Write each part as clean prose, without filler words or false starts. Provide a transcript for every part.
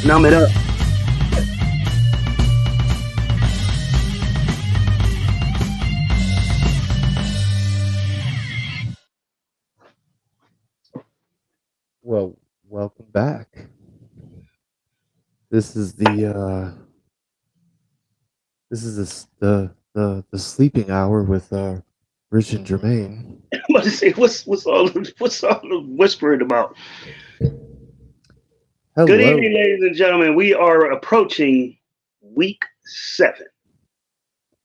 Numb it up. Well, welcome back. This is the sleeping hour with Rich and Jermaine. I'm about to say, what's all the whispering about? Good Hello. evening, ladies and gentlemen. We are approaching week 7.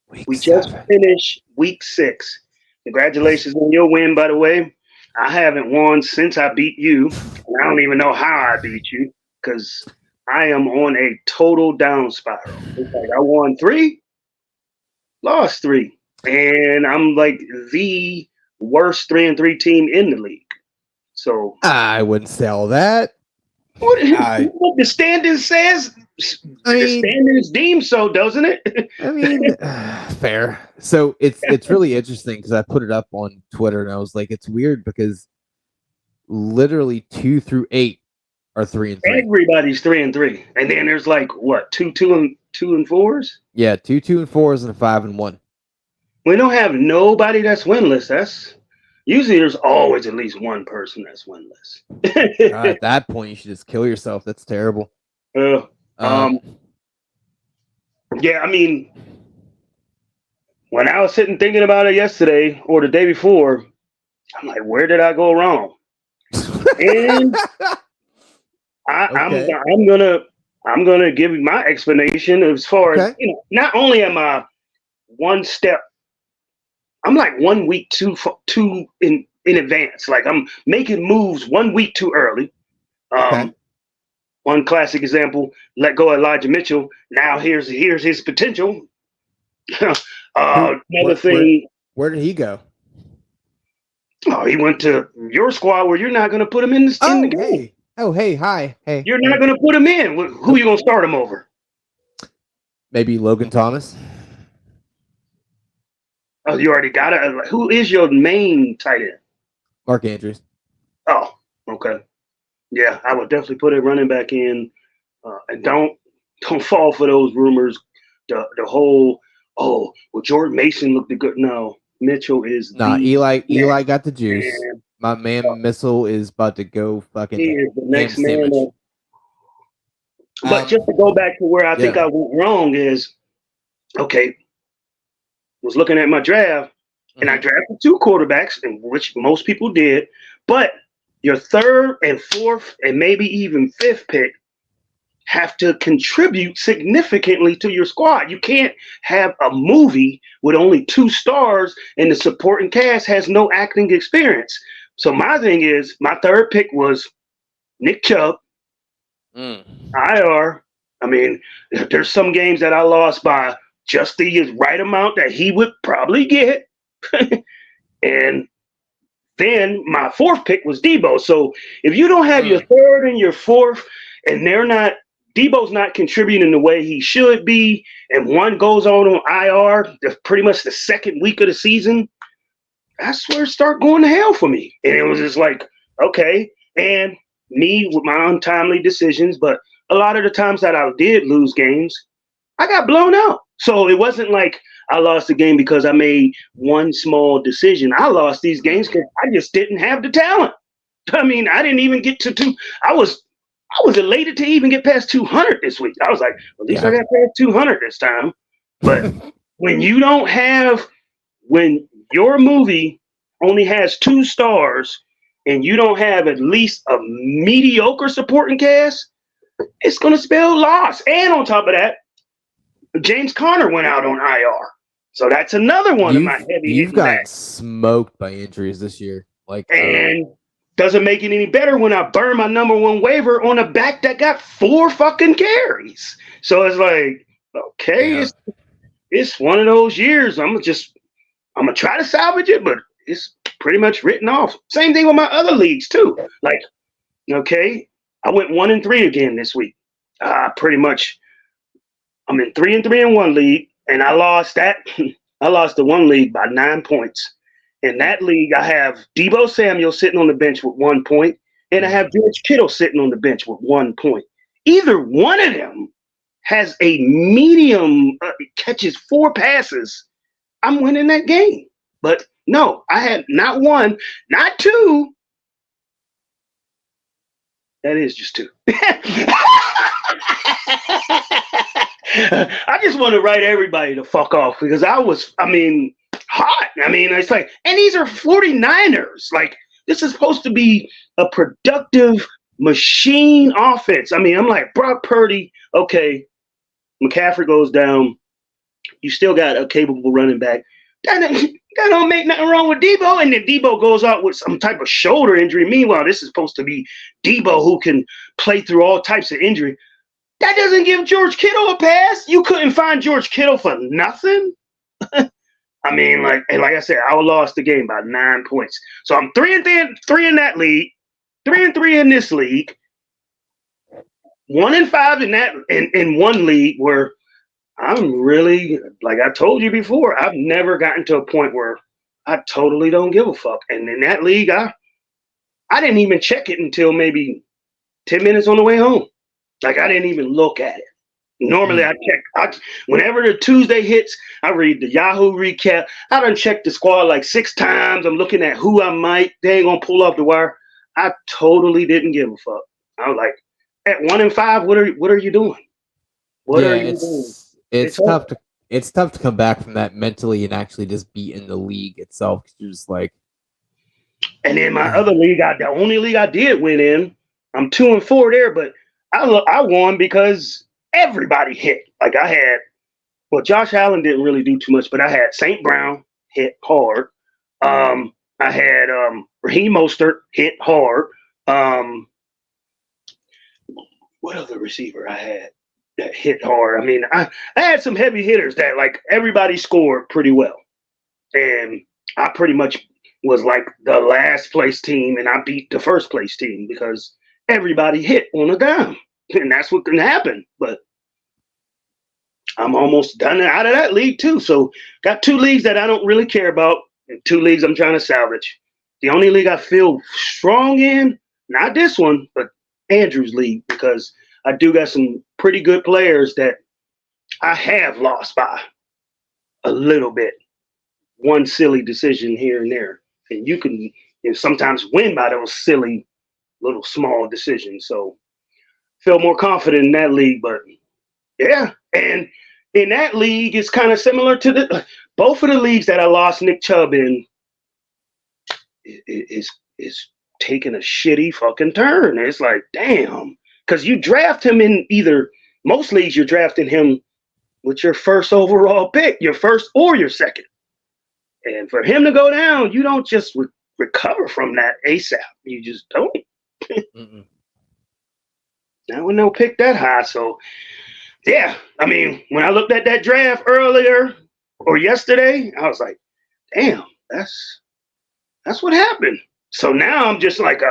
Week We just 7. finished week 6. Congratulations on your win, by the way. I haven't won since I beat you. And I don't even know how I beat you because I am on a total down spiral. It's like I won 3, lost 3, and I'm like the worst 3-3 team in the league. So I wouldn't say all that. what the standard says, I the mean, standards deem so, doesn't it? fair. So it's really interesting because I put it up on Twitter and I was like, it's weird because literally 2 through 8 are 3-3. Everybody's 3-3, and then there's like what 2-2 and 4s. Yeah, 2 2-4s and a 5-1. We don't have nobody that's winless. That's usually there's always at least one person that's winless. At that point, you should just kill yourself. That's terrible. uh, Um, yeah, I mean, when I was sitting thinking about it yesterday or the day before, I'm like, where did I go wrong? And Okay. I'm gonna give you my explanation as far as Okay. not only am I one step, I'm like 1 week too in advance. Like I'm making moves 1 week too early. Okay. One classic example: let go of Elijah Mitchell. Now here's his potential. Another thing. Where did he go? Oh, he went to your squad where you're not going to put him in the Oh, game. hey. Oh, hey. Hi. Hey. You're not going to put him in. Who you going to start him over? Maybe Logan Thomas. Oh, you already got it. Who is your main tight end? Mark Andrews. Oh, okay. Yeah, I would definitely put a running back in, and don't fall for those rumors. The whole Jordan Mason looked good. No, Mitchell is Nah, the Eli got the juice. man. My man Missile is about to go He fucking is the ham next man sandwich. up. But just to go back to where I think yeah. I went wrong is, okay, was looking at my draft, and I drafted 2 quarterbacks, and which most people did, but your 3rd and 4th and maybe even 5th pick have to contribute significantly to your squad. You can't have a movie with only 2 stars and the supporting cast has no acting experience. So my thing is, my 3rd pick was Nick Chubb, IR. I mean, there's some games that I lost by just the right amount that he would probably get. And then my 4th pick was Debo. So if you don't have your 3rd and your 4th, and Debo's not contributing the way he should be, and one goes on IR, pretty much the 2nd week of the season, that's where it started going to hell for me. And it was just like, okay. And me with my untimely decisions, but a lot of the times that I did lose games, I got blown out. So it wasn't like I lost the game because I made one small decision. I lost these games because I just didn't have the talent. I mean, I didn't even get to 2. I was elated to even get past 200 this week. I was like, at least I got past 200 this time. But when your movie only has 2 stars and you don't have at least a mediocre supporting cast, it's going to spell loss. And on top of that, James Conner went out on IR. So that's another one of my heavy You've hitting gotten backs. smoked by injuries this year. And doesn't make it any better when I burn my number 1 waiver on a back that got 4 fucking carries. So it's like, okay, it's one of those years. I'm gonna try to salvage it, but it's pretty much written off. Same thing with my other leagues too. Like, okay, I went 1-3 again this week. Pretty much, I'm in 3-3 in one league, and I lost that. I lost the one league by 9 points. In that league, I have Debo Samuel sitting on the bench with 1 point, and I have George Kittle sitting on the bench with 1 point. Either one of them has a medium, catches 4 passes, I'm winning that game. But no, I had not 1, not 2. That is just 2. I just want to write everybody the fuck off because hot. It's like, and these are 49ers. Like, this is supposed to be a productive machine offense. I'm like, Brock Purdy, okay, McCaffrey goes down. You still got a capable running back. That don't make nothing wrong with Debo. And then Debo goes out with some type of shoulder injury. Meanwhile, this is supposed to be Debo who can play through all types of injury. That doesn't give George Kittle a pass. You couldn't find George Kittle for nothing. Like I said, I lost the game by 9 points. So I'm 3-3 in that league, 3-3 in this league, 1-5 in that in one league where I'm really, like I told you before, I've never gotten to a point where I totally don't give a fuck. And in that league, I didn't even check it until maybe 10 minutes on the way home. Like, I didn't even look at it. Normally, I check. Whenever the Tuesday hits, I read the Yahoo recap. I done checked the squad like 6 times. I'm looking at who I might. They ain't going to pull off the wire. I totally didn't give a fuck. I was like, at 1-5, what are you doing? What are you doing? It's tough to it's tough to come back from that mentally and actually just be in the league itself. You're just like, and then my other league, the only league I did win in, I'm 2-4 there, but I won because everybody hit. Like Josh Allen didn't really do too much, but I had St. Brown hit hard. I had Raheem Mostert hit hard. What other receiver I had that hit hard? I had some heavy hitters that, like, everybody scored pretty well. And I pretty much was like the last place team, and I beat the first place team because everybody hit on a dime. And that's what can happen. But I'm almost done out of that league too. So got 2 leagues that I don't really care about and 2 leagues I'm trying to salvage. The only league I feel strong in, not this one, but Andrew's league, because I do got some pretty good players that I have lost by a little bit. One silly decision here and there. And you can sometimes win by those silly little small decisions. So feel more confident in that league. But yeah, and in that league, it's kind of similar to both of the leagues that I lost Nick Chubb in is taking a shitty fucking turn. It's like, damn. Because you draft him in most leagues, you're drafting him with your first overall pick, your first or your second. And for him to go down, you don't just recover from that ASAP. You just don't. Now we no pick that high. So, yeah. When I looked at that draft earlier or yesterday, I was like, damn, that's what happened. So now I'm just like,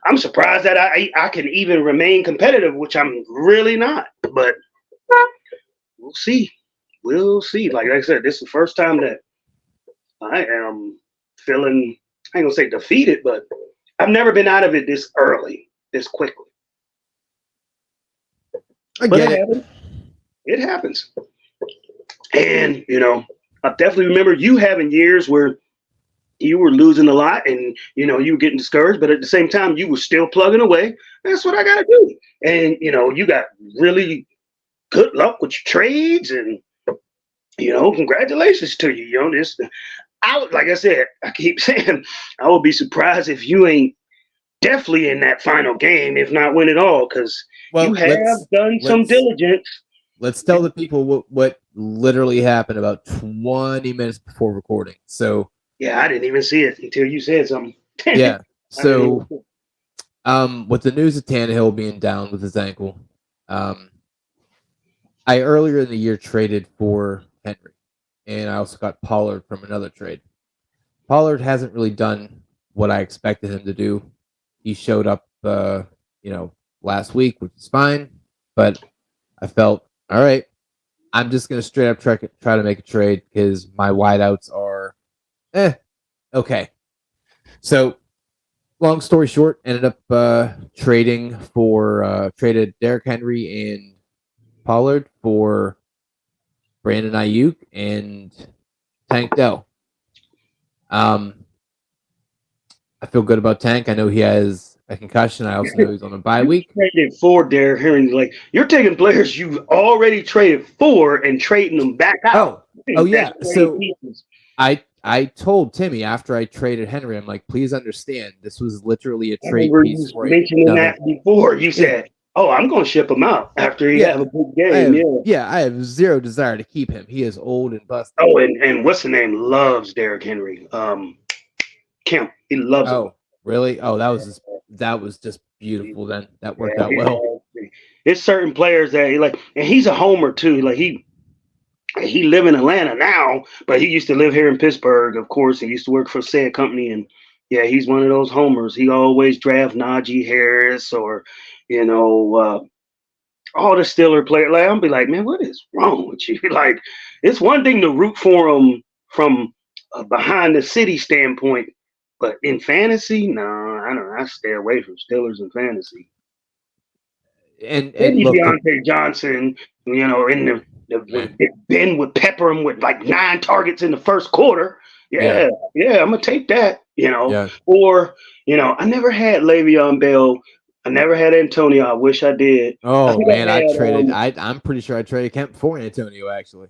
I'm surprised that I can even remain competitive, which I'm really not. But we'll see. We'll see. Like I said, this is the first time that I am feeling, I ain't gonna say defeated, but I've never been out of it this early, this quickly. But it happens. And, I definitely remember you having years where you were losing a lot and, you were getting discouraged, but at the same time, you were still plugging away. That's what I got to do. And, you got really good luck with your trades and, congratulations to you. Like I said, I keep saying, I would be surprised if you ain't definitely in that final game, if not win it all, because you have done some diligence. Let's tell the people what literally happened about 20 minutes before recording. So yeah, I didn't even see it until you said something. Yeah. So with the news of Tannehill being down with his ankle, I earlier in the year traded for Henry, and I also got Pollard from another trade. Pollard hasn't really done what I expected him to do. He showed up, last week, which is fine, but I felt, all right, I'm just going to straight up try to make a trade because my wideouts are, okay. So long story short, ended up traded Derrick Henry and Pollard for Brandon Ayuk and Tank Dell. I feel good about Tank. I know he has a concussion. I also know he's on a bye week. Traded for Derrick Henry. Like, you're taking players you've already traded for and trading them back out. Oh yeah. So I told Timmy after I traded Henry, I'm like, please understand, this was literally a trade piece. You mentioning that before. You said, "Oh, I'm going to ship him out after he have a big game." I have zero desire to keep him. He is old and busted. Oh, and what's the name? Loves Derrick Henry. Kemp. He loves him. Oh, really? Oh, that was just beautiful. Then that worked out well. It's certain players that he like, and he's a homer too. Like he live in Atlanta now, but he used to live here in Pittsburgh, of course. He used to work for said company, and yeah, he's one of those homers. He always draft Najee Harris or, all the Steeler players. Like, I'll be like, man, what is wrong with you? Like, it's one thing to root for him from a behind the city standpoint, but in fantasy, no, I don't. I stay away from Steelers in fantasy. And Maybe look, Deontay Johnson, in when Ben would pepper him with like 9 targets in the first quarter. Yeah, I'm gonna take that. Or I never had Le'Veon Bell. I never had Antonio. I wish I did. Oh man, I traded. I'm pretty sure I traded Kemp for Antonio. Actually,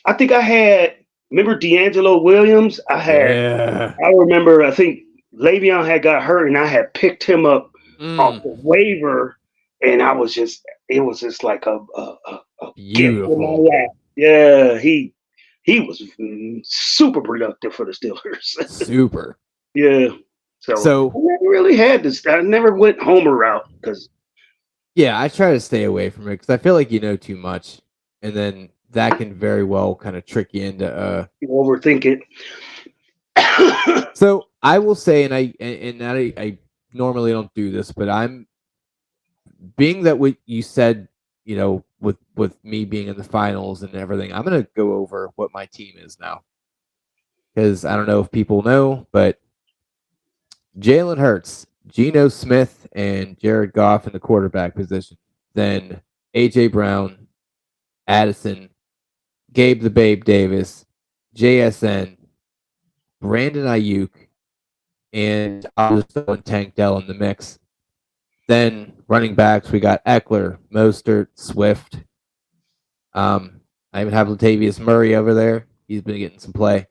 I think I had. Remember D'Angelo Williams? I remember. I think Le'Veon had got hurt, and I had picked him up off the waiver, and it was just like a beautiful. Gift in my lap. Yeah, he was super productive for the Steelers. Super. Yeah. So I never really had this. I never went homer route because. Yeah, I try to stay away from it because I feel like you know too much, and then that can very well kind of trick you into you overthink it. So I will say, and I normally don't do this, but I'm being that what you said, with me being in the finals and everything, I'm gonna go over what my team is now because I don't know if people know, but Jalen Hurts, Geno Smith, and Jared Goff in the quarterback position. Then A.J. Brown, Addison, Gabe the Babe Davis, JSN, Brandon Ayuk, and I'll just throw in Tank Dell in the mix. Then running backs, we got Eckler, Mostert, Swift. I even have Latavius Murray over there. He's been getting some play.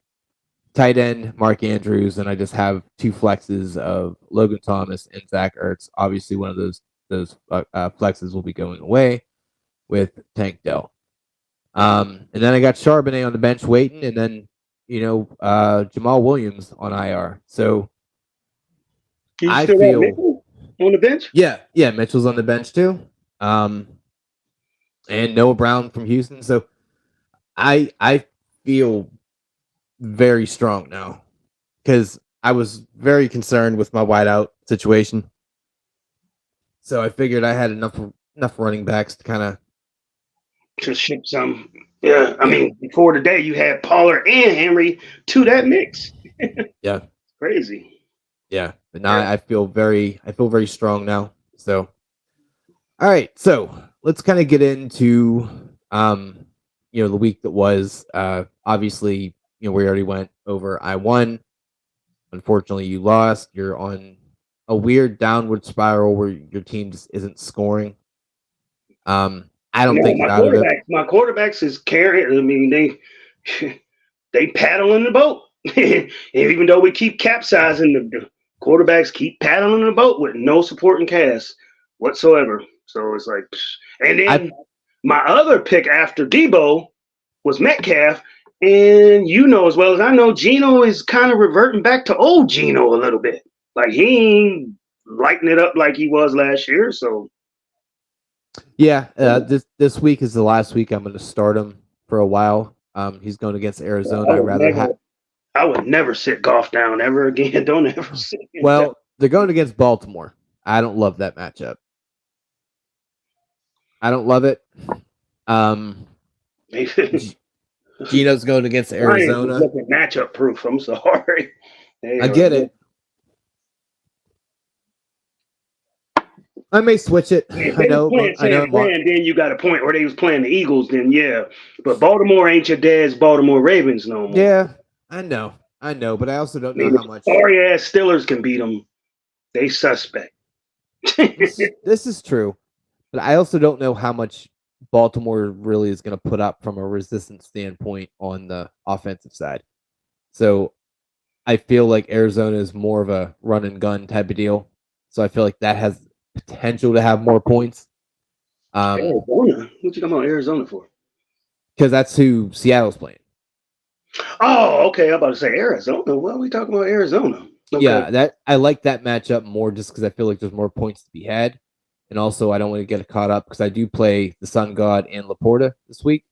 Tight end, Mark Andrews, and I just have 2 flexes of Logan Thomas and Zach Ertz. Obviously, one of those flexes will be going away with Tank Dell. And then I got Charbonnet on the bench waiting, and then Jamal Williams on IR. So I feel Mitchell on the bench. Yeah, Mitchell's on the bench too. And Noah Brown from Houston. So I feel very strong now because I was very concerned with my wideout situation. So I figured I had enough running backs to kind of to ship some. Yeah, I mean, before today you had Pollard and Henry to that mix. Yeah, crazy. Yeah, but now I feel very strong now. So, all right, so let's kind of get into the week that was. Obviously, we already went over. I won. Unfortunately, you lost. You're on a weird downward spiral where your team just isn't scoring. I don't think my quarterbacks is carrying. I mean, they paddling the boat. And even though we keep capsizing, the quarterbacks keep paddling the boat with no supporting cast whatsoever. So it's like, and then my other pick after Debo was Metcalf. And as well as I know, Geno is kind of reverting back to old Geno a little bit. Like he ain't lighting it up like he was last year. So yeah, this week is the last week I'm going to start him for a while. He's going against Arizona. I would never sit Goff down ever again. Don't ever sit him down. They're going against Baltimore. I don't love that matchup. I don't love it. Geno's going against Arizona. Matchup proof. I'm sorry. I get it. I may switch it. If I they was know. playing I know. San Fran, then you got a point. Or they was playing the Eagles, then yeah. But Baltimore ain't your dad's Baltimore Ravens no more. Yeah, I know. But I also don't I know mean, how much. sorry ass Steelers can beat them. They suspect. This is true, but I also don't know how much Baltimore really is going to put up from a resistance standpoint on the offensive side. So I feel like Arizona is more of a run and gun type of deal. So I feel like that has potential to have more points. Arizona? What you talking about Arizona for? Because that's who Seattle's playing. Oh, okay. I'm about to say Arizona. What are we talking about Arizona? Okay. Yeah, that I like that matchup more just because I feel like there's more points to be had. And also I don't want to get caught up because I do play the Sun God and Laporta this week.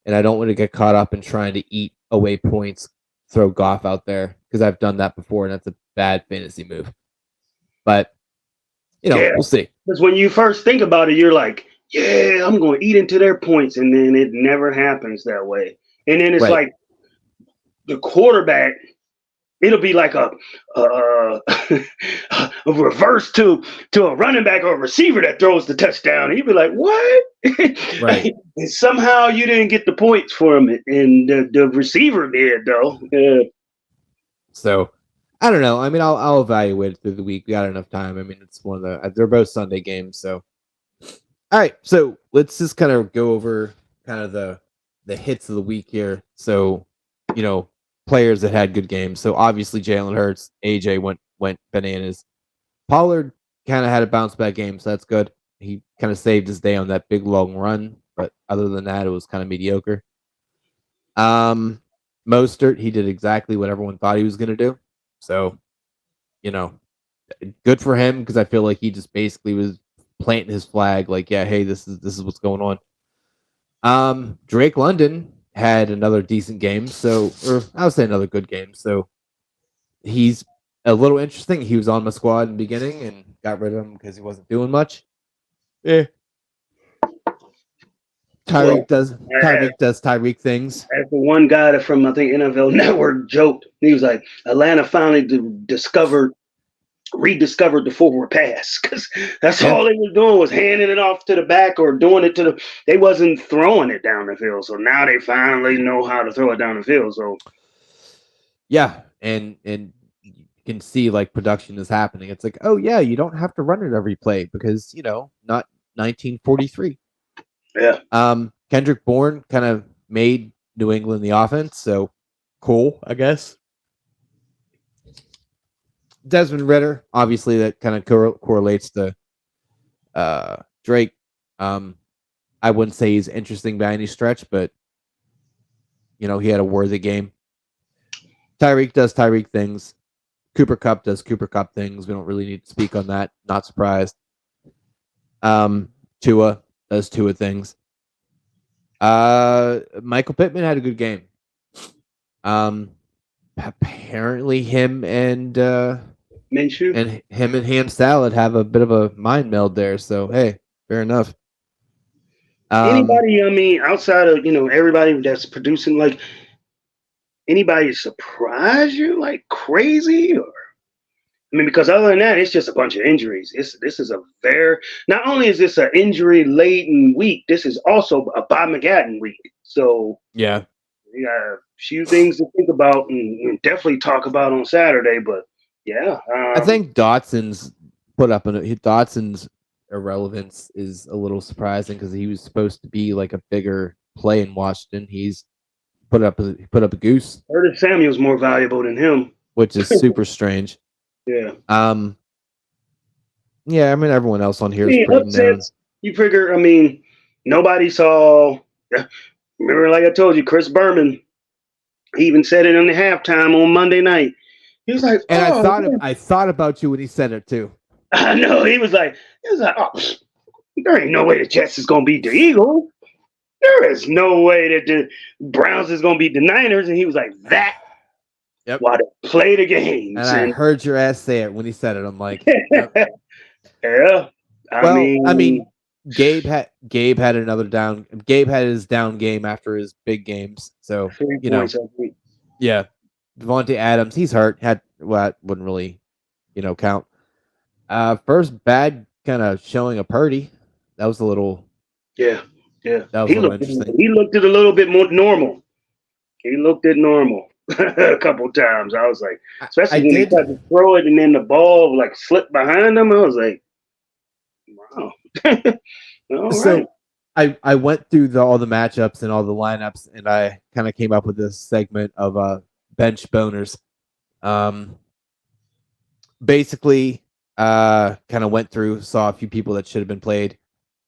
And I don't want to get caught up in trying to eat away points, throw Goff out there because I've done that before and that's a bad fantasy move. But Yeah. we'll see. Because when you first think about it, you're like, yeah, I'm going to eat into their points. And then it never happens that way. And then it's like the quarterback, it'll be like a reverse to a running back or a receiver that throws the touchdown. And you'd be like, what? Right. And somehow you didn't get the points from it. And the receiver did, though. Yeah. So I don't know. I mean, I'll evaluate it through the week. We got enough time. I mean, it's one of they're both Sunday games. So all right. So let's just kind of go over kind of the hits of the week here. So, players that had good games. So obviously Jalen Hurts, AJ went bananas. Pollard kind of had a bounce back game, so that's good. He kind of saved his day on that big long run, but other than that, it was kind of mediocre. Mostert, he did exactly what everyone thought he was going to do. So, good for him because I feel like he just basically was planting his flag, like, yeah, hey, this is what's going on. Drake London had another decent game, or I would say another good game. So he's a little interesting. He was on my squad in the beginning and got rid of him because he wasn't doing much. Yeah. Tyreek does Tyreek things. As the one guy that from I think NFL Network joked, he was like, Atlanta finally rediscovered the forward pass because that's all they were doing was handing it off to the back or doing it to the. They wasn't throwing it down the field, so now they finally know how to throw it down the field. So yeah, and you can see like production is happening. It's like, oh yeah, you don't have to run it every play because not 1943. yeah. Kendrick Bourne kind of made New England the offense, so cool, I guess. Desmond Ritter, obviously, that kind of correlates to Drake. I wouldn't say he's interesting by any stretch, but he had a worthy game. Tyreek does Tyreek things. Cooper Kupp does Cooper Kupp things. We don't really need to speak on that. Not surprised. Tua does Tua things. Michael Pittman had a good game. Apparently him and Minshew. and him and Ham Salad have a bit of a mind meld there. So hey, fair enough. Anybody, I mean, outside of everybody that's producing, like anybody surprise you like crazy or? I mean, because other than that, it's just a bunch of injuries. This is a not only is this an injury laden week, this is also a Bob McGatton week. So yeah, we got a few things to think about and definitely talk about on Saturday. But yeah, I think Dotson's irrelevance is a little surprising because he was supposed to be like a bigger play in Washington. He's put up a goose. Curtis Samuel's more valuable than him, which is super strange. Yeah. Yeah, I mean everyone else on here is pretty known. You figure, I mean, nobody saw. Remember, like I told you, Chris Berman. He even said it in the halftime on Monday night. He was like, and I thought about you when he said it too. I know. He was like, oh, there ain't no way the Jets is gonna beat the Eagles. There is no way that the Browns is gonna beat the Niners. And he was like, that. Yep. While they play the games. And I heard your ass say it when he said it. I'm like, yep. Yeah. I mean, Gabe had another down. Gabe had his down game after his big games. So yeah. Devontae Adams, he's hurt. Wouldn't really, count. First bad kind of showing a Purdy. That was a little. Yeah. That was He a little looked interesting. he looked it a little bit more normal. He looked it normal a couple times. I was like, especially when he tried to throw it and then the ball like slipped behind him. I was like, wow. All right. I went through all the matchups and all the lineups, and I kind of came up with this segment of bench boners. Basically, kind of went through, saw a few people that should have been played.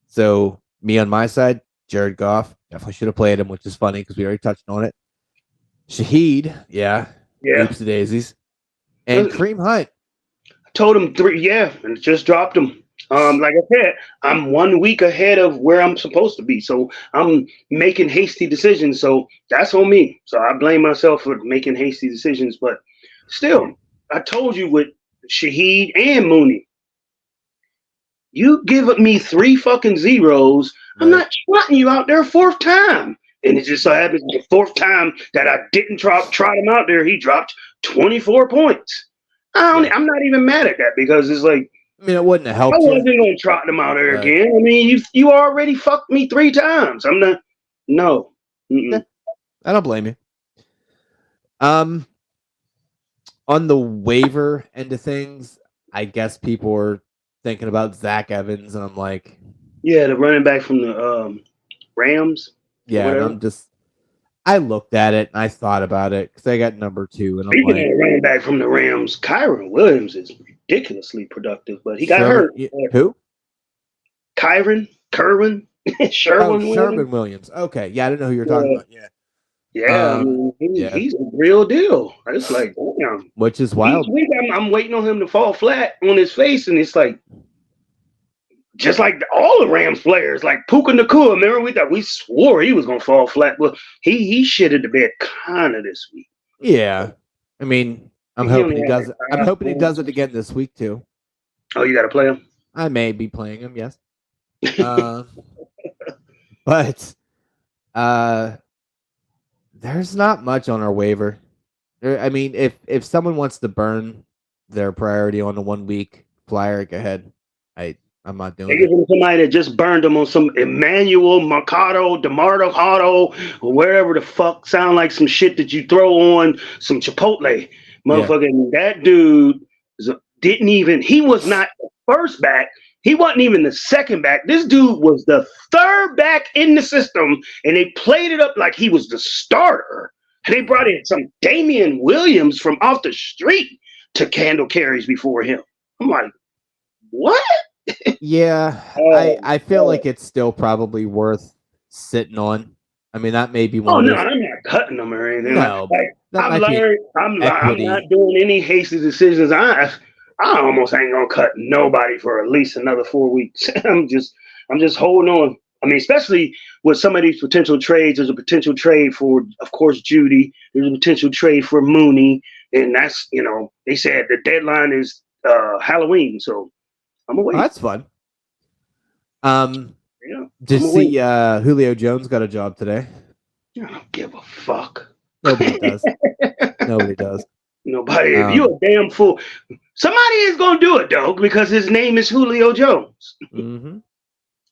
So me on my side, Jared Goff, definitely should have played him, which is funny because we already touched on it. Shaheed, yeah. Oops the daisies. And Kareem Hunt. I told him 3, and just dropped him. Like I said, I'm 1 week ahead of where I'm supposed to be. So I'm making hasty decisions. So that's on me. So I blame myself for making hasty decisions. But still, I told you with Shaheed and Mooney, you give me 3 fucking zeros. Right. I'm not trotting you out there 4th time. And it just so happens the 4th time that I didn't trot him out there, he dropped 24 points. I'm not even mad at that because it's like, I mean, it wouldn't have helped. I wasn't going to trot them out there again. I mean, you already fucked me 3 times. I'm not. No. Yeah, I don't blame you. On the waiver end of things, I guess people are thinking about Zach Evans, and I'm like, yeah, the running back from the Rams. Yeah, and I looked at it and I thought about it because I got number 2, and Speaking of running back from the Rams, Kyron Williams is ridiculously productive, but he got hurt. Who? Sherwin Williams. Okay, yeah, I didn't know who you were talking about. Yeah, I mean, he's a real deal. It's like, damn. Which is wild. Each week I'm waiting on him to fall flat on his face, and it's like, just like all the Rams players, like Puka Nacua. Remember, we swore he was gonna fall flat. Well, he shitted the bed kind of this week. Yeah, I mean, I'm hoping he does it. I'm hoping he does it again this week too. Oh, you got to play him? I may be playing him, yes. But there's not much on our waiver. I mean, if someone wants to burn their priority on the 1 week flyer, go ahead. I'm not doing it. Somebody that just burned them on some Emmanuel Mercado, DeMarco Hotto, or wherever the fuck sound like some shit that you throw on some Chipotle. Motherfucking that dude he was not the first back. He wasn't even the second back. This dude was the 3rd back in the system, and they played it up like he was the starter. And they brought in some Damian Williams from off the street to handle carries before him. I'm like, what? Yeah, I feel like it's still probably worth sitting on. I mean, that may be one. Oh no, I'm not cutting them or anything. No, I've learned. I'm not doing any hasty decisions. I almost ain't gonna cut nobody for at least another 4 weeks. I'm just holding on. I mean, especially with some of these potential trades. There's a potential trade for, of course, Judy. There's a potential trade for Mooney, and that's they said the deadline is Halloween, so. I'm away. Oh, that's fun. Did you see Julio Jones got a job today? I don't give a fuck. Nobody does. Nobody does. Nobody. If you're a damn fool, somebody is gonna do it though, because his name is Julio Jones. Mm-hmm.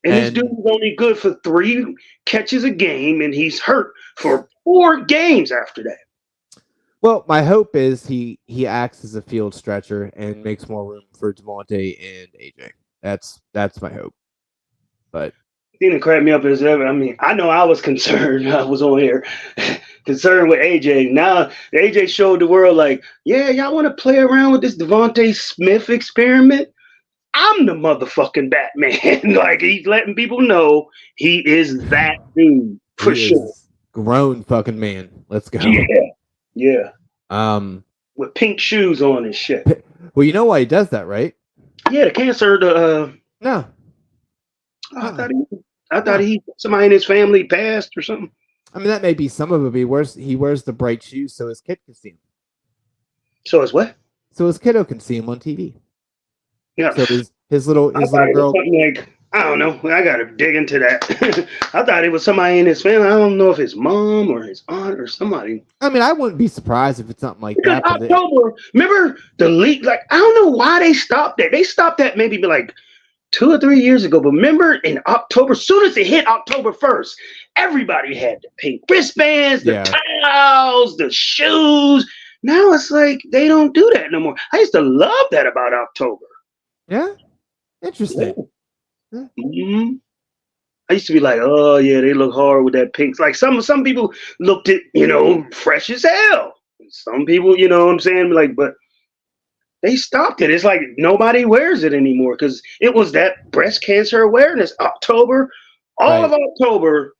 And this dude is only good for 3 catches a game, and he's hurt for 4 games after that. Well, my hope is he acts as a field stretcher and makes more room for Devontae and AJ. That's my hope. But the thing that cracked me up is, I mean, I know I was concerned. I was on here concerned with AJ. Now AJ showed the world like, yeah, y'all want to play around with this Devontae Smith experiment? I'm the motherfucking Batman. Like, he's letting people know he is that dude for sure. Grown fucking man. Let's go. Yeah. With pink shoes on and shit. Well, you know why he does that, right? Yeah, the cancer. No. I thought somebody in his family passed or something. I mean, that may be some of it. But he wears the bright shoes so his kid can see him. So his what? So his kiddo can see him on TV. Yeah. So his little girl. Like, I don't know. I gotta dig into that. I thought it was somebody in his family. I don't know if his mom or his aunt or somebody. I mean, I wouldn't be surprised if it's something like that. October, remember the league? Like, I don't know why they stopped that. They stopped that maybe like 2 or 3 years ago. But remember in October, soon as it hit October 1st, everybody had the pink wristbands, the towels, the shoes. Now it's like they don't do that no more. I used to love that about October. Yeah, interesting. Yeah. Mm-hmm. I used to be like, oh yeah, they look hard with that pink. Like some people looked at, fresh as hell. Some people, you know what I'm saying? Like, but they stopped it. It's like nobody wears it anymore because it was that breast cancer awareness. October, all of October,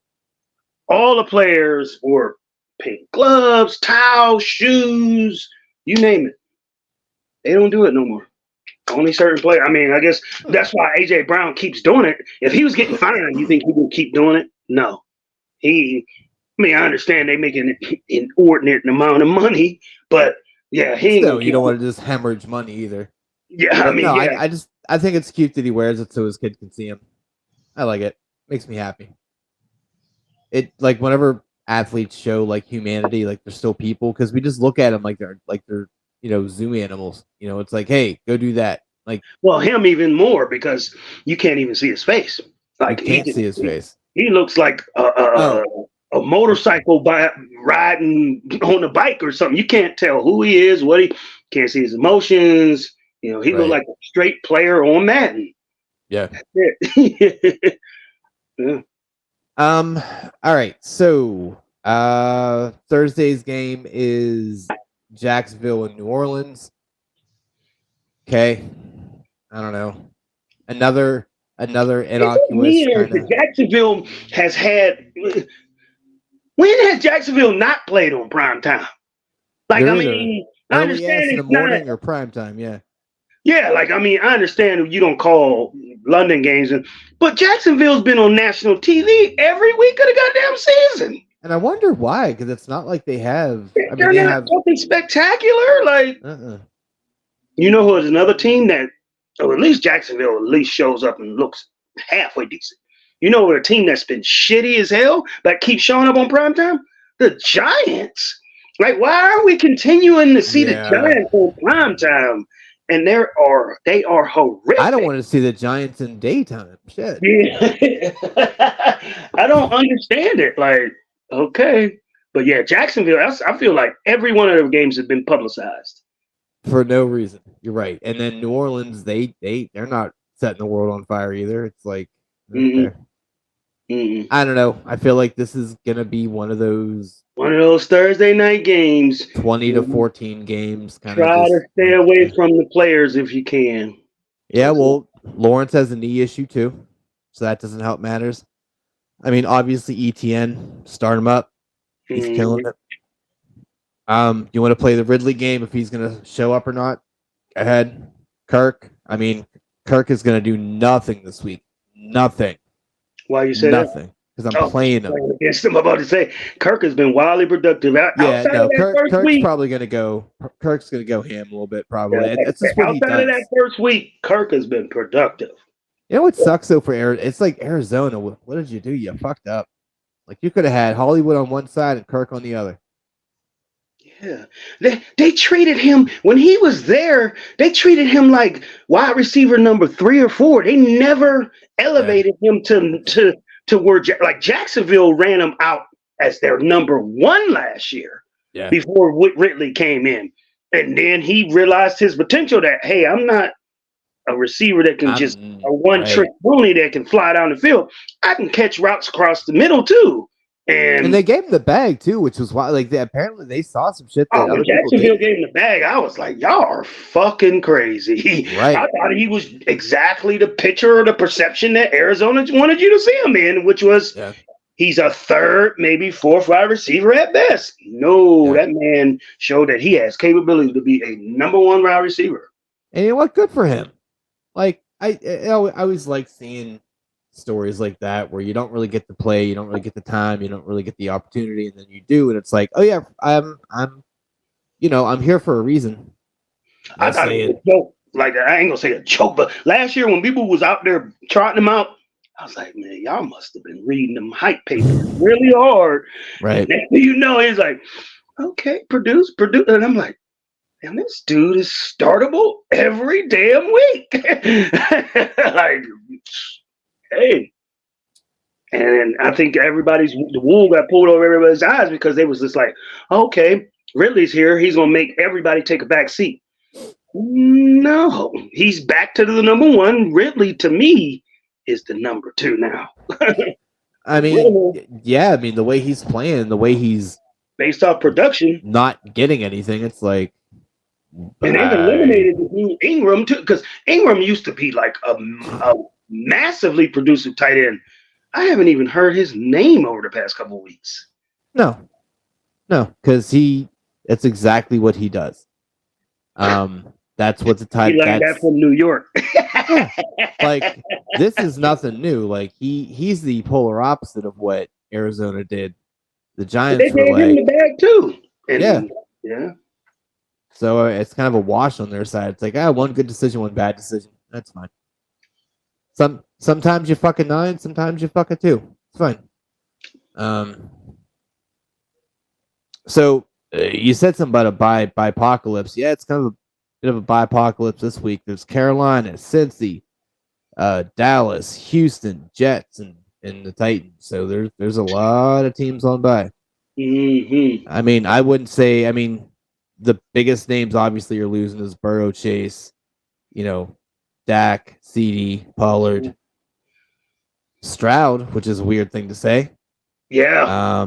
all the players wore pink gloves, towels, shoes, you name it. They don't do it no more. Only certain players. I mean, I guess that's why AJ Brown keeps doing it. If he was getting fined, you think he would keep doing it? No. I understand they make an inordinate amount of money, but yeah, he ain't Still, you don't want to just hemorrhage money either. Yeah, but I think it's cute that he wears it so his kid can see him. I like it. Makes me happy. It like whenever athletes show like humanity, like they're still people, because we just look at them like they're zoo animals. It's like, hey, go do that. Like, well, him even more because you can't even see his face. Like you can't see his face. He looks like a motorcycle riding on a bike or something. You can't tell who he is, can't see his emotions. He looked like a straight player on Madden. Yeah. That's it. Yeah. All right. So, Thursday's game is Jacksonville and New Orleans. Okay. I don't know. Another innocuous kind of. Jacksonville has had. When has Jacksonville not played on prime time? Like, I mean, I understand in the morning or prime time. Yeah. Yeah, like, I mean, I understand you don't call London games, but Jacksonville's been on national TV every week of the goddamn season. And I wonder why, because it's not like they have. They're not something spectacular. Like, you know who is another team that, or at least Jacksonville, at least shows up and looks halfway decent. You know, a team that's been shitty as hell but keeps showing up on primetime? The Giants. Like, why are we continuing to see the Giants on primetime? And they are horrific. I don't want to see the Giants in daytime. Shit. Yeah. I don't understand it. Like, okay. But yeah, Jacksonville, I feel like every one of their games has been publicized. For no reason. You're right. And then New Orleans, they're not setting the world on fire either. It's like, okay. I don't know. I feel like this is gonna be one of those Thursday night games, 20 to 14 games. Try to stay away from the players if you can. Yeah, well, Lawrence has a knee issue too, so that doesn't help matters. I mean, obviously ETN, start him up. He's killing it. You want to play the Ridley game if he's gonna show up or not? Go ahead. Kirk. I mean, Kirk is gonna do nothing this week. Nothing. Why you say nothing? Because I'm playing him. Against him, I'm about to say Kirk has been wildly productive. Kirk's probably going to go. Kirk's going to go ham a little bit, probably. Yeah, outside of that first week, Kirk has been productive. You know what sucks though for Arizona? It's like Arizona. What did you do? You fucked up. Like you could have had Hollywood on one side and Kirk on the other. Yeah, they treated him when he was there. They treated him like wide receiver number 3 or 4. They never elevated him to where like Jacksonville ran him out as their number 1 last year. Yeah. Before Ridley came in, and then he realized his potential. That hey, I'm not a receiver that can just a one-trick pony that can fly down the field. I can catch routes across the middle too. And they gave him the bag too, which was why apparently they saw some shit that when Jacksonville gave him the bag, I was like, y'all are fucking crazy. Right. I thought he was exactly the picture or the perception that Arizona wanted you to see him in, which was he's a 3rd, maybe 4th wide receiver at best. No, that man showed that he has capability to be a number 1 wide receiver. And you know what? Good for him. Like I always like seeing stories like that where you don't really get to play, you don't really get the time, you don't really get the opportunity, and then you do, and it's like, oh yeah, I'm here for a reason. I thought it was a joke. Like, I ain't gonna say a joke, but last year when people was out there trotting them out, I was like, man, y'all must have been reading them hype papers really hard. Right. And he's like, okay, produce, and I'm like, and this dude is startable every damn week. Like, hey. And I think the wool got pulled over everybody's eyes because they was just like, okay, Ridley's here. He's going to make everybody take a back seat. No, he's back to the number one. Ridley, to me, is the number two now. I mean, yeah, I mean, the way he's playing, the way he's based off production, not getting anything, it's like. And they've eliminated the dude Ingram, too, because Ingram used to be like a massively productive tight end. I haven't even heard his name over the past couple of weeks. No, because it's exactly what he does. That's what the tight. He learned that from New York. Yeah. Like, this is nothing new. Like, he's the polar opposite of what Arizona did. The Giants they gave him the bag too. And, yeah. So it's kind of a wash on their side. It's like, one good decision, one bad decision. That's fine. Sometimes you fuck a 9, sometimes you fuck a 2. It's fine. So you said something about a bi-apocalypse. Yeah, it's kind of a bit of a bi-apocalypse this week. There's Carolina, Cincy, Dallas, Houston, Jets, and the Titans. So there's a lot of teams on bye. Mm-hmm. I mean, I wouldn't say. I mean, the biggest names obviously you're losing is Burrow, Chase, Dak, CD, Pollard, Stroud, which is a weird thing to say. Yeah.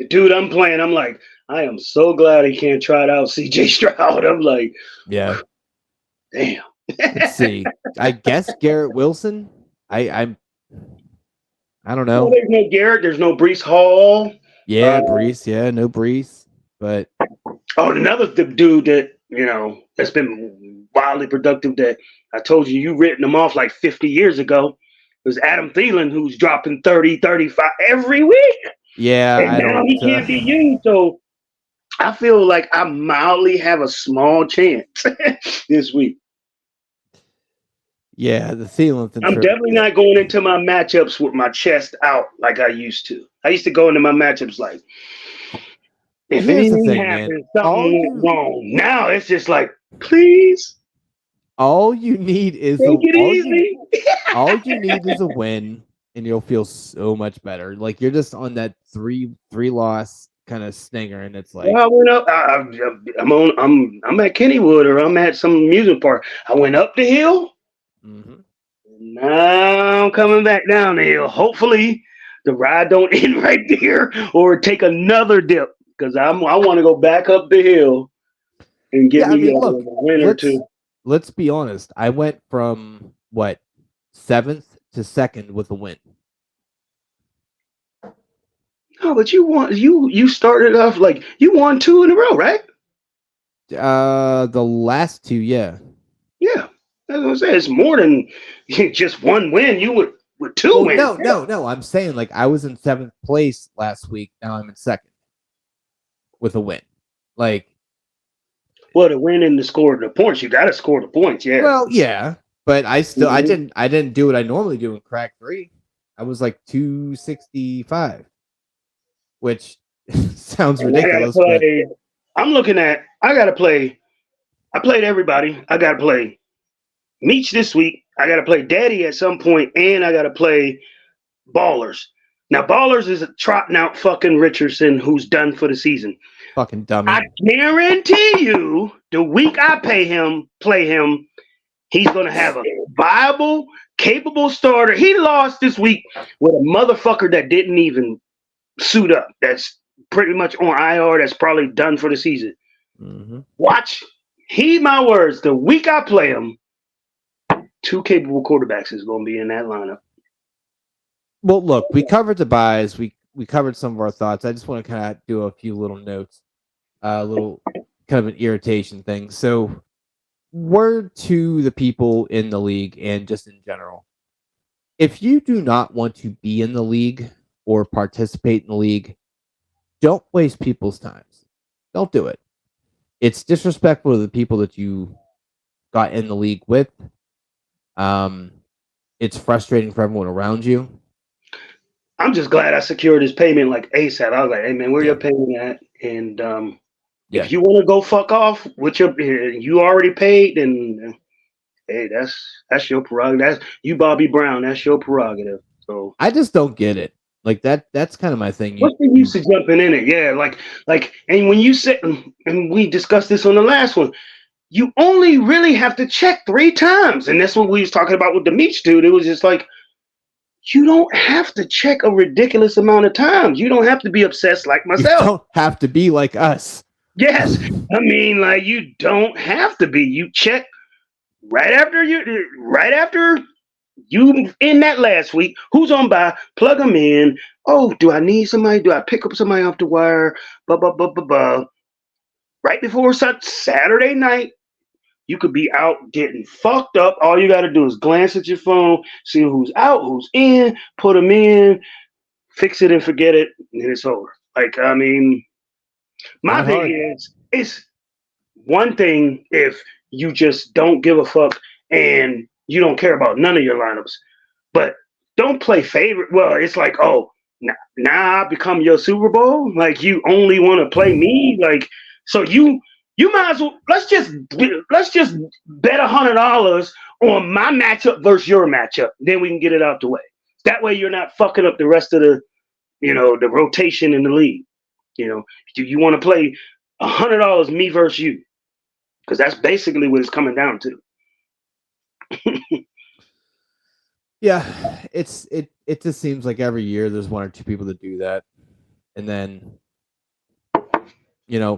Dude, I'm playing. I'm like, I am so glad he can't try it out, CJ Stroud. I'm like, yeah. Damn. Let's see. I guess Garrett Wilson. I don't know. Well, there's no Garrett. There's no Breece Hall. Yeah, Breece. Yeah, no Breece. But another dude that that's been wildly productive that I told you written him off like 50 years ago was Adam Thielen, who's dropping 30, 35 every week. Yeah, and now he can't be used. So I feel like I mildly have a small chance this week. Yeah, the Thielen thing. I'm definitely not going into my matchups with my chest out like I used to. I used to go into my matchups like, if anything happens, something went wrong. Now it's just like, please. All you need is take it easy. All you need is a win, and you'll feel so much better. Like, you're just on that three loss kind of stinger, and it's like, I went up. I'm at Kennywood, or I'm at some amusement park. I went up the hill. Mm-hmm. Now I'm coming back down the hill. Hopefully, the ride don't end right there, or take another dip, because I want to go back up the hill and get a win or two. Let's be honest. I went from 7th to 2nd with a win. No, but you started off like you won 2 in a row, right? The last 2, yeah. Yeah. I was gonna say it's more than just one win. You with 2 wins. No. I'm saying, like, I was in 7th place last week. Now I'm in 2nd with a win. Like, well, to win and to score the points, you got to score the points. Yeah. Well, yeah, but I didn't do what I normally do in crack 3. I was like 265, which sounds ridiculous. I'm looking at. I got to play. I played everybody. I got to play Meech this week. I got to play Daddy at some point, and I got to play Ballers. Now, Ballers is trotting out fucking Richardson, who's done for the season. Fucking dummy. I guarantee you, the week I play him, he's going to have a viable, capable starter. He lost this week with a motherfucker that didn't even suit up. That's pretty much on IR. That's probably done for the season. Mm-hmm. Watch. Heed my words. The week I play him, 2 capable quarterbacks is going to be in that lineup. Well, look, we covered the buys. We covered some of our thoughts. I just want to kind of do a few little notes, a little kind of an irritation thing. So, word to the people in the league and just in general. If you do not want to be in the league or participate in the league, don't waste people's times. Don't do it. It's disrespectful to the people that you got in the league with. It's frustrating for everyone around you. I'm just glad I secured his payment like ASAP. I was like, hey, man, where your payment at? And Yeah. If you want to go fuck off with you already paid, then hey, that's your prerogative. That's you, Bobby Brown. That's your prerogative. So I just don't get it. Like that's kind of my thing. what's the use of jumping in it? Yeah, and when you sit and we discussed this on the last one, you only really have to check 3 times, and that's what we was talking about with the Meach dude. It was just like you don't have to check a ridiculous amount of times. You don't have to be obsessed like myself. You don't have to be like us. Yes, I mean, like you don't have to be. You check right after you in that last week. Who's on by? Plug them in. Oh, do I need somebody? Do I pick up somebody off the wire? Blah blah blah blah blah. Right before Saturday night, you could be out getting fucked up. All you got to do is glance at your phone, see who's out, who's in, put them in, fix it and forget it, and it's over. Like, I mean, my thing is, it's one thing if you just don't give a fuck and you don't care about none of your lineups, but don't play favorite. Well, it's like, oh, now I become your Super Bowl. Like you only want to play me. Like so you might as well let's just bet $100 on my matchup versus your matchup. Then we can get it out the way. That way you're not fucking up the rest of the the rotation in the league. You want to play $100 me versus you. Because that's basically what it's coming down to. Yeah, it just seems like every year there's 1 or 2 people that do that, and then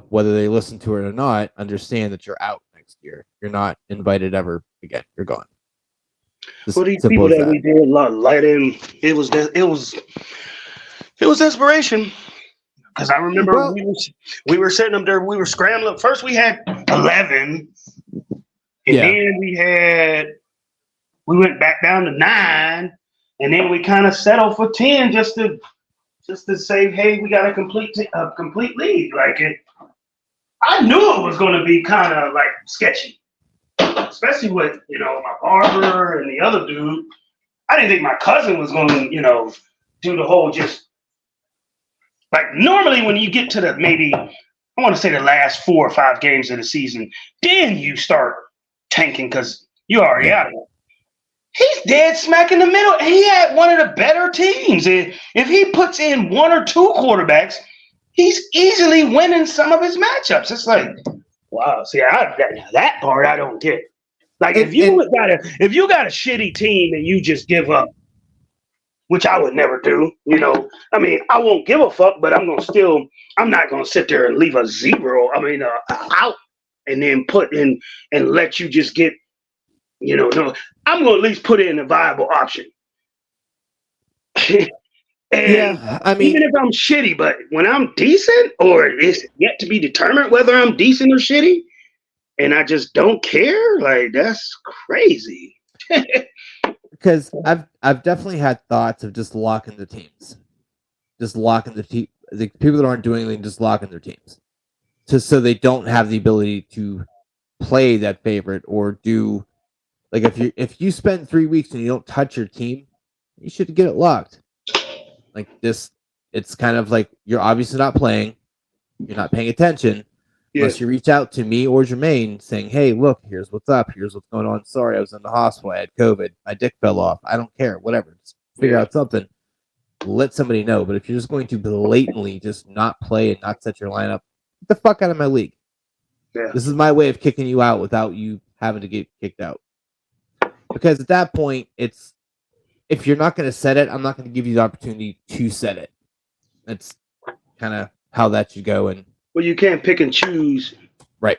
whether they listen to it or not, understand that you're out next year. You're not invited ever again. You're gone. Well, these people that we did light in, it was desperation. Because I remember we were sitting up there, we were scrambling. First we had 11, and then we went back down to 9, and then we kind of settled for 10 just to say, hey, we got a complete lead. Like I knew it was going to be kind of like sketchy, especially with my barber and the other dude. I didn't think my cousin was going to do the whole just. Like normally when you get to maybe I want to say the last 4 or 5 games of the season, then you start tanking because you're already out of it. He's dead smack in the middle. He had one of the better teams. If he puts in 1 or 2 quarterbacks, he's easily winning some of his matchups. It's like, wow. See, that part I don't get. Like if you got a shitty team and you just give up, which I would never do, I mean, I won't give a fuck, but I'm not gonna sit there and leave a 0. I mean, out and then put in and let you just get, no, I'm gonna at least put in a viable option. Yeah, I mean, even if I'm shitty, but when I'm decent, or it's yet to be determined whether I'm decent or shitty, and I just don't care, like that's crazy. Because I've definitely had thoughts of just locking the teams, just locking the people that aren't doing anything, just locking their teams, so they don't have the ability to play that favorite or do like if you spend 3 weeks and you don't touch your team, you should get it locked. Like this, it's kind of like you're obviously not playing, you're not paying attention. Unless you reach out to me or Jermaine saying, hey, look, here's what's up. Here's what's going on. Sorry, I was in the hospital. I had COVID. My dick fell off. I don't care. Whatever. Just figure out something. Let somebody know. But if you're just going to blatantly just not play and not set your lineup, get the fuck out of my league. Yeah. This is my way of kicking you out without you having to get kicked out. Because at that point, it's if you're not going to set it, I'm not going to give you the opportunity to set it. That's kind of how that should go. And well, you can't pick and choose. Right.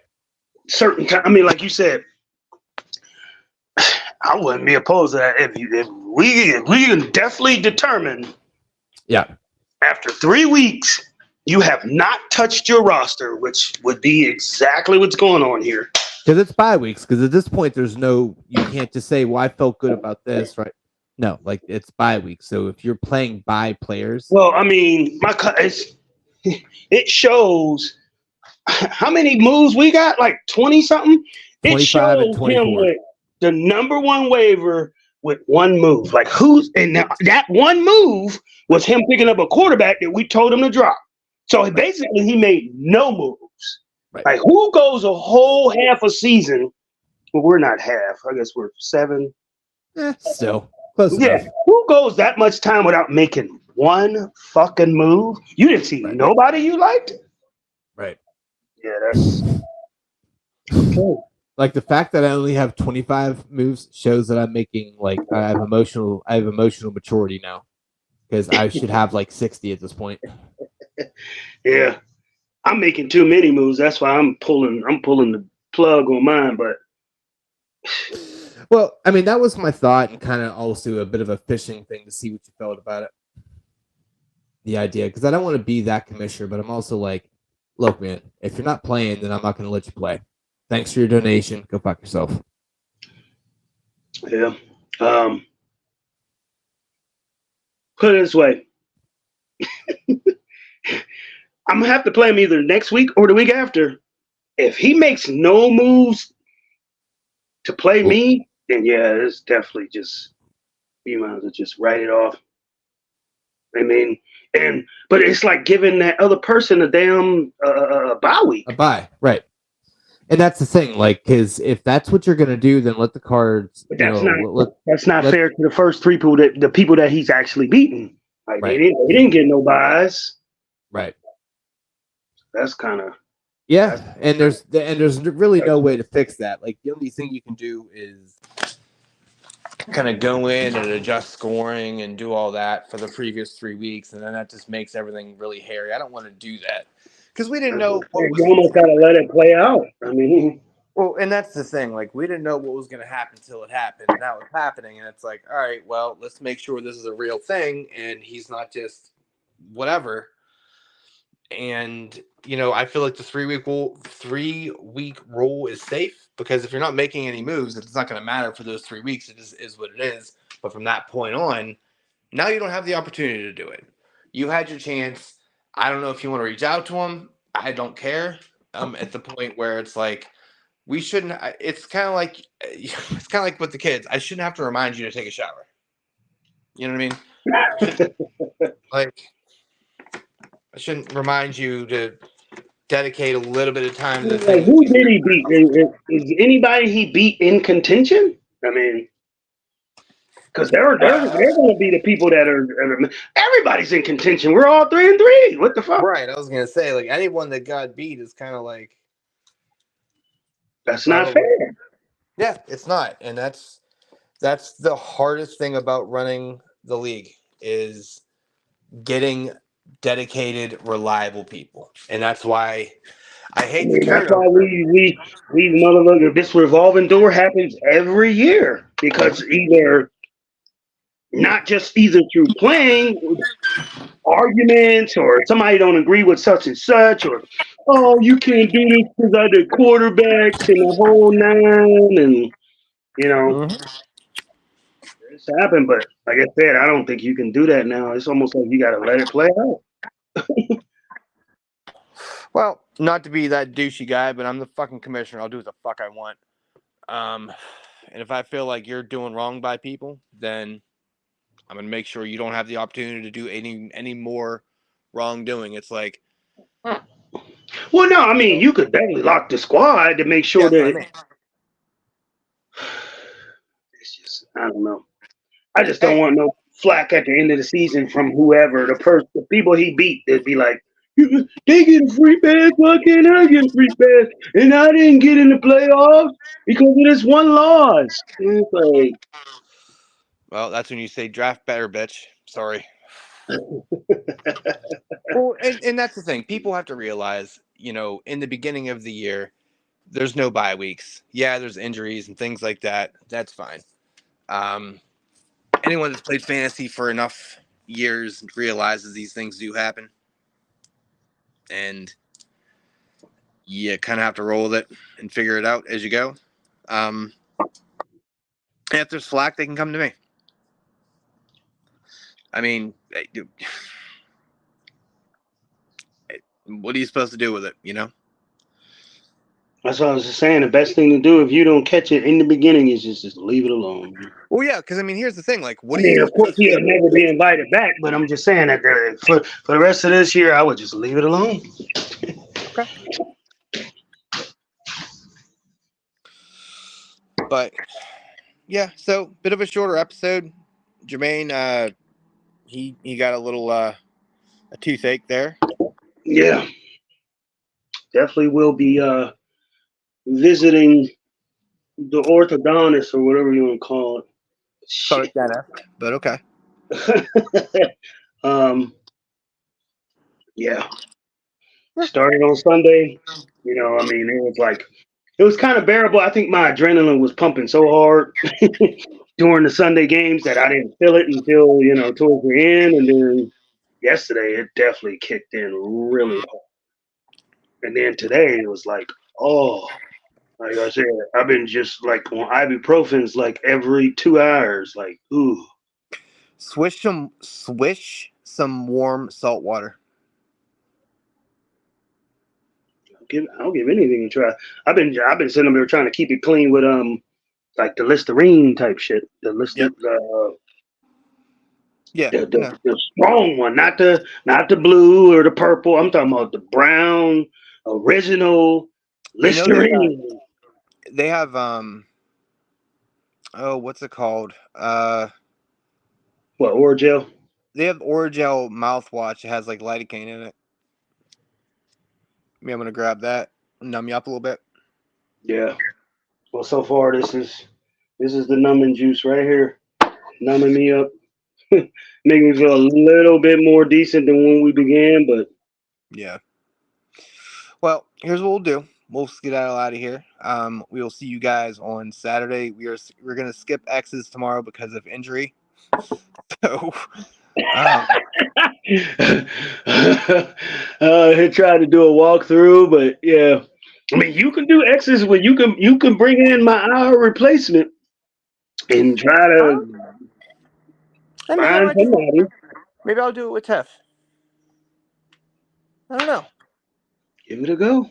Certain time. I mean, like you said, I wouldn't be opposed to that if we can definitely determine. Yeah. After 3 weeks, you have not touched your roster, which would be exactly what's going on here. Because it's bye weeks. Because at this point, you can't just say, well, I felt good about this, right? No, like it's bye week. So if you're playing bye players. Well, I mean, it shows how many moves we got, like 20 something. 25 it shows and 24. Him with the number 1 waiver with 1 move. Like and now that 1 move was him picking up a quarterback that we told him to drop. So basically he made no moves. Right. Like, who goes a whole half a season? Well, we're not half. I guess we're 7. Still close Yeah. enough. Who goes that much time without making one fucking move? You didn't see Right. nobody you liked? Right. Yeah, that's okay. Like the fact that I only have 25 moves shows that I'm making like I have emotional maturity now because I should have like 60 at this point. Yeah. I'm making too many moves. That's why I'm pulling the plug on mine, but Well, I mean that was my thought and kind of also a bit of a fishing thing to see what you felt about it. The idea because I don't want to be that commissioner, but I'm also like, look, man, if you're not playing, then I'm not going to let you play. Thanks for your donation. Go fuck yourself. yeah. Put it this way. I'm gonna have to play him either next week or the week after. If he makes no moves to play me, then yeah, it's definitely just you might as well just write it off. I mean, but it's like giving that other person a damn bye week. A bye, right? And that's the thing, like, because if that's what you're gonna do, then let the cards. But that's not fair to the first three people the people that he's actually beaten. Like right. they didn't get no buys. Right. That's kind of and there's really no way to fix that. Like the only thing you can do is kind of go in and adjust scoring and do all that for the previous 3 weeks, and then that just makes everything really hairy. I don't want to do that because we didn't know what was. You almost got to let it play out. I mean, well, and that's the thing. Like we didn't know what was going to happen until it happened, and now it's happening, and it's like, all right, well, let's make sure this is a real thing, and he's not just whatever. And I feel like the 3-week rule is safe because if you're not making any moves, it's not going to matter for those 3 weeks. It just is what it is. But from that point on, now you don't have the opportunity to do it. You had your chance. I don't know if you want to reach out to him. I don't care. At the point where it's like we shouldn't. It's kind of like with the kids. I shouldn't have to remind you to take a shower. You know what I mean? Like. I shouldn't remind you to dedicate a little bit of time to the thing. Who did he beat? Is anybody he beat in contention? I mean, because they're going to be the people that are. Everybody's in contention. We're all 3-3. What the fuck? Right. I was going to say, like anyone that got beat is kind of like that's not fair. Yeah, it's not, and that's the hardest thing about running the league is getting dedicated, reliable people, and that's why I hate the turnover. That's why we motherfucker. This revolving door happens every year because either through playing arguments or somebody don't agree with such and such or you can't do this because I did quarterbacks and the whole 9 and it's happened. But like I said, I don't think you can do that now. It's almost like you got to let it play out. Well, not to be that douchey guy, but I'm the fucking commissioner. I'll do what the fuck I want. And if I feel like you're doing wrong by people, then I'm gonna make sure you don't have the opportunity to do any more wrongdoing. It's like, well, no, I mean you could definitely lock the squad to make sure that. It's just I don't know. I just don't want no flack at the end of the season from whoever the people he beat. They'd be like, they get a free pass. Why can't I get a free pass? And I didn't get in the playoffs because of this one loss. And it's like, well, that's when you say draft better, bitch. Sorry. Well, and that's the thing. People have to realize, in the beginning of the year, there's no bye weeks. Yeah, there's injuries and things like that. That's fine. Anyone that's played fantasy for enough years realizes these things do happen. And you kind of have to roll with it and figure it out as you go. If there's slack, they can come to me. I mean, what are you supposed to do with it, That's what I was just saying. The best thing to do if you don't catch it in the beginning is just leave it alone. Well, yeah, because here's the thing. Like, of course, he'll never be invited back. But I'm just saying that for the rest of this year, I would just leave it alone. Okay. But yeah, so bit of a shorter episode. Jermaine, he got a little a toothache there. Yeah, definitely will be visiting the orthodontist or whatever you want to call it. Call it Shit. dentist, but okay. um, yeah. Started on Sunday. I mean, it was kind of bearable. I think my adrenaline was pumping so hard during the Sunday games that I didn't feel it until, towards the end. And then yesterday, it definitely kicked in really hard. And then today, it was like, oh, like I said, I've been just like on ibuprofens like every 2 hours. Like, ooh, Swish some warm salt water. I'll give anything a try. I've been sitting up there trying to keep it clean with like the Listerine type shit. Yep. Yeah. The, No. the, the strong one, not the blue or the purple. I'm talking about the brown original You know they Listerine. they have oh, what's it called? What, Orgel? They have Orajel mouthwash. It has like lidocaine in it. Maybe I'm gonna grab that. Numb you up a little bit. Yeah. Well, so far this is the numbing juice right here, numbing me up, making me feel a little bit more decent than when we began. But Yeah. Well, here's what we'll do. We'll skedaddle out of here. We will see you guys on Saturday. We're gonna skip X's tomorrow because of injury. So, um, he tried to do a walkthrough, but yeah. I mean, you can do X's when you can bring in my hour replacement and try to and maybe I find might do. somebody. Maybe I'll do it with Tef. I don't know. Give it a go.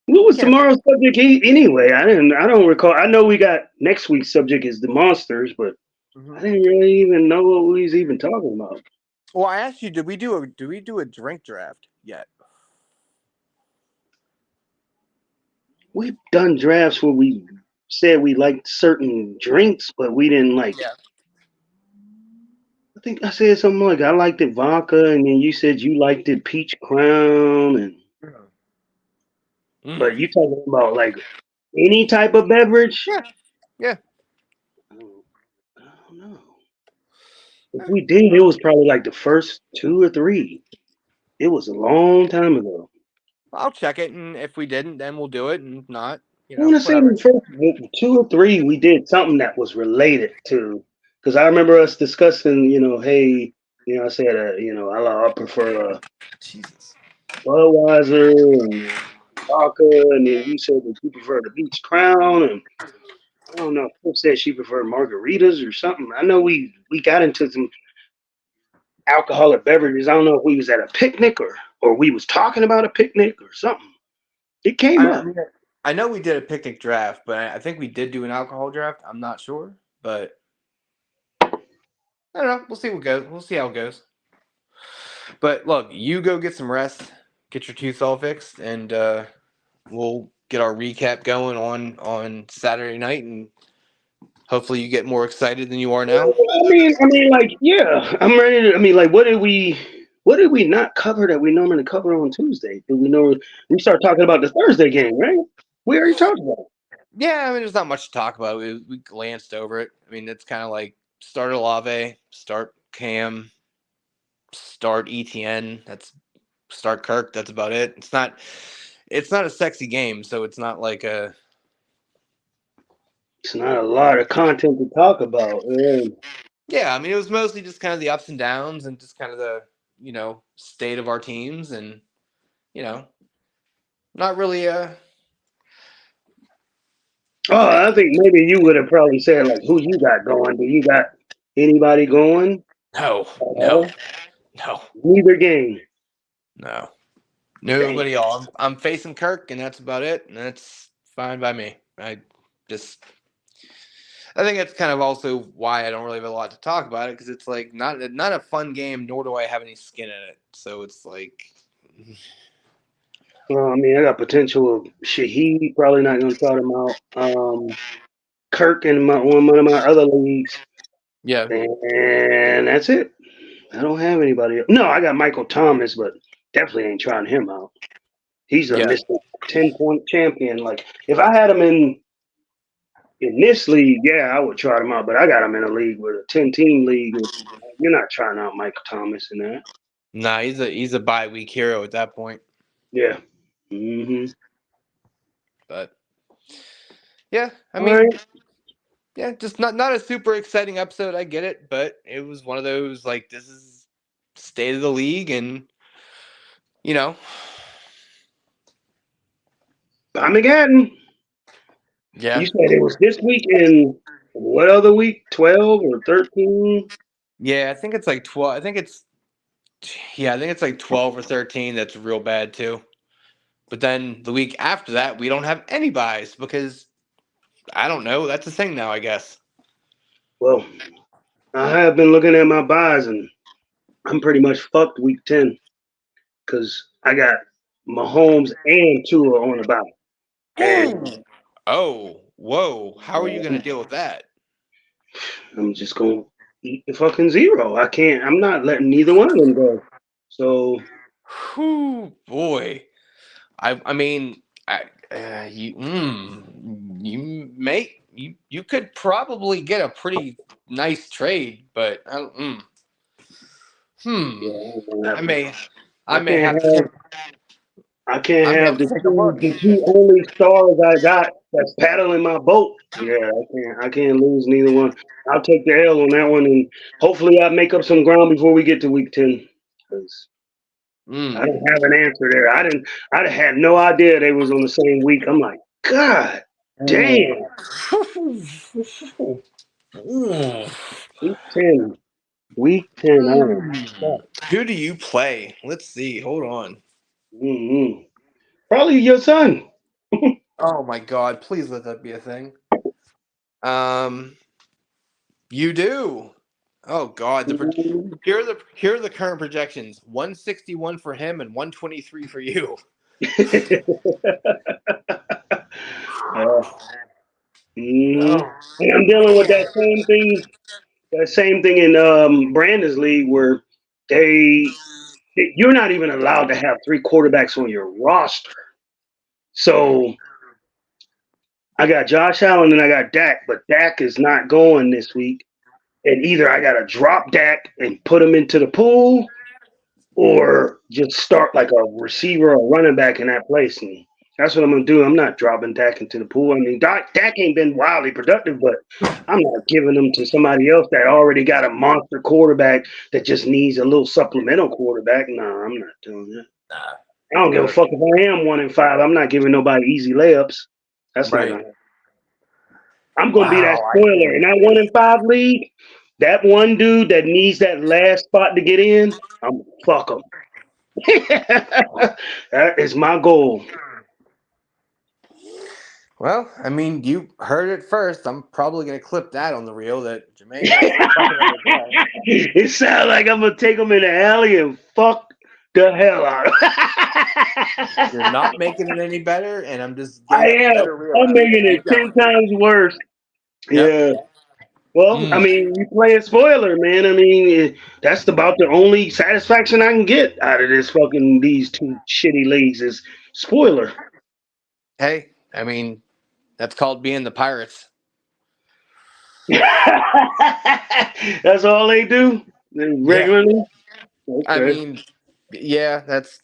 What was Can't. tomorrow's subject anyway? I don't recall. I know we got next week's subject is the monsters, but I Mhm. didn't really even know what we was even talking about. Well, I asked you, did we do a drink draft yet? We've done drafts where we said we liked certain drinks, but we didn't like. Yeah. I think I said something like I liked it vodka, and then you said you liked it peach crown, and Mm. but you talking about like any type of beverage? Yeah. Yeah. I don't know. If we did, it was probably like the first two or three. It was a long time ago. I'll check it, and if we didn't, then we'll do it, and if not, I want to say whatever. the first two or three we did something that was related to, because I remember us discussing, hey, I said, I prefer Jesus. Budweiser and vodka, and then you said that you prefer the Beach Crown, and I don't know. Who said she preferred margaritas or something? I know we got into some alcoholic beverages. I don't know if we was at a picnic or we was talking about a picnic or something. It came I up. mean, I know we did a picnic draft, but I think we did do an alcohol draft. I'm not sure, but I don't know. We'll see what goes. We'll see how it goes. But look, you go get some rest, get your tooth all fixed, and we'll get our recap going on Saturday night, and hopefully you get more excited than you are now. Like, yeah, I'm ready to. I mean, like, what did we not cover that we normally cover on Tuesday? Did we start talking about the Thursday game, right? We already talked about Yeah, I mean, there's not much to talk about. We glanced over it. I mean, it's kind of like start Olave, start Cam, start ETN. That's start Kirk. That's about it. It's not a sexy game, so it's not like a. it's not a lot of content to talk about. Yeah, I mean, it was mostly just kind of the ups and downs and just kind of the state of our teams and you know not really Oh, I think maybe you would have probably said like who you got going. Do you got anybody going no, at no, all? no, Neither game. no, Damn. nobody. All I'm facing Kirk, and that's about it. And that's fine by me. Just I think that's kind of also why I don't really have a lot to talk about it because it's like not a fun game, nor do I have any skin in it. So it's like I mean, I got potential of Shaheed. Probably not going to try him out. Kirk in one of my other leagues, Yeah. and that's it. I don't have anybody else. No, I got Michael Thomas, but definitely ain't trying him out. He's a Yeah. Mr. 10-point champion. Like if I had him in this league, yeah, I would try him out. But I got him in a league with a 10-team league. You're not trying out Michael Thomas in that. Nah, he's a bye week hero at that point. Yeah. Mm-hmm. But yeah, I All mean, right. yeah, just not a super exciting episode. I get it, but it was one of those like this is state of the league, and you know, Armageddon. You yeah, said it was this week in what other week? 12 or 13? yeah. I think it's like 12. I think it's like 12 or 13. That's real bad too. But then the week after that, we don't have any buys because I don't know. That's a thing now, I guess. Well, I have been looking at my buys and I'm pretty much fucked week 10 because I got Mahomes and Tua on the bye. And Oh, whoa. How are you going to deal with that? I'm just going to eat the fucking zero. I'm not letting neither one of them go. So, Whew, boy. I mean, you could probably get a pretty nice trade, but I don't, yeah, I'm gonna I have to, may I I may can't have to have take I can't I may have have to take a look. the two only stars I got that's paddling my boat. Yeah, I can't lose neither one. I'll take the L on that one, and hopefully I make up some ground before we get to week 10. Because I don't Mm. have an answer there. I'd had no idea they was on the same week. I'm like, God damn, Ooh. week 10, week 10. Oh, Mm. Who do you play? Let's see. Hold on. mm-hmm. Probably your son. Oh my God! Please let that be a thing. Um, you do. Oh God! Here are the current projections: 161 for him and 123 for you. uh, mm, Oh and I'm dealing with that same thing in Brandon's league where they you're not even allowed to have three quarterbacks on your roster. So I got Josh Allen and I got Dak, but Dak is not going this week. And either I got to drop Dak and put him into the pool, or just start like a receiver or running back in that place. And that's what I'm gonna do. I'm not dropping Dak into the pool. I mean, Dak ain't been wildly productive, but I'm not giving him to somebody else that already got a monster quarterback that just needs a little supplemental quarterback. No, I'm not doing that. I don't give a fuck if I am 1-5. I'm not giving nobody easy layups. That's not right. gonna. I'm gonna be that Wow. I spoiler can't. in that 1-5 league. That one dude that needs that last spot to get in, I'm gonna fuck him. That is my goal. Well, I mean, you heard it first. I'm probably gonna clip that on the reel that Jermaine wants to fuck another guy. It sounds like I'm gonna take him in the alley and fuck the hell out of him. You're not making it any better, and I'm just I getting a am. better reel I'm out of you. making it Keep 10 going. times worse. Yep. Yeah. Well, I Mm. mean, you play a spoiler, man. I mean, that's about the only satisfaction I can get out of these two shitty leagues is spoiler. Hey, I mean, that's called being the Pirates. That's all they do Yeah. regularly. I Okay, mean, yeah, that's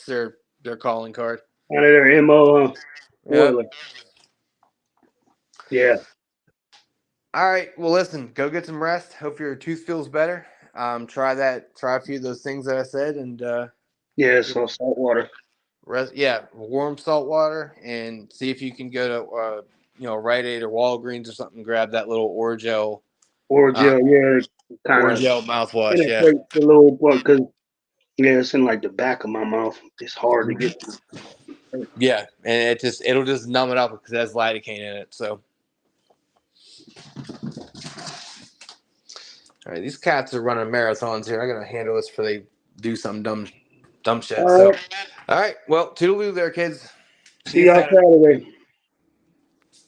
their calling card. kind of their mo. Yep. Spoiler. Yeah. All right. Well, listen, go get some rest. Hope your tooth feels better. Try that. Try a few of those things that I said, and Yeah. you So know, salt water. rest. Yeah, warm salt water, and see if you can go to Rite Aid or Walgreens or something. Grab that little Orgel, Or uh, gel. Yeah. Kind of Orgel mouthwash. Yeah. penetrates the little part because yeah, it's in like the back of my mouth. It's hard to get to. Yeah, and it'll just numb it up because it has lidocaine in it. So, all right, these cats are running marathons here. I gotta handle this before they do something dumb. Dumb shit. All So, right. all right. Well, toodaloo there, kids. See y'all Saturday.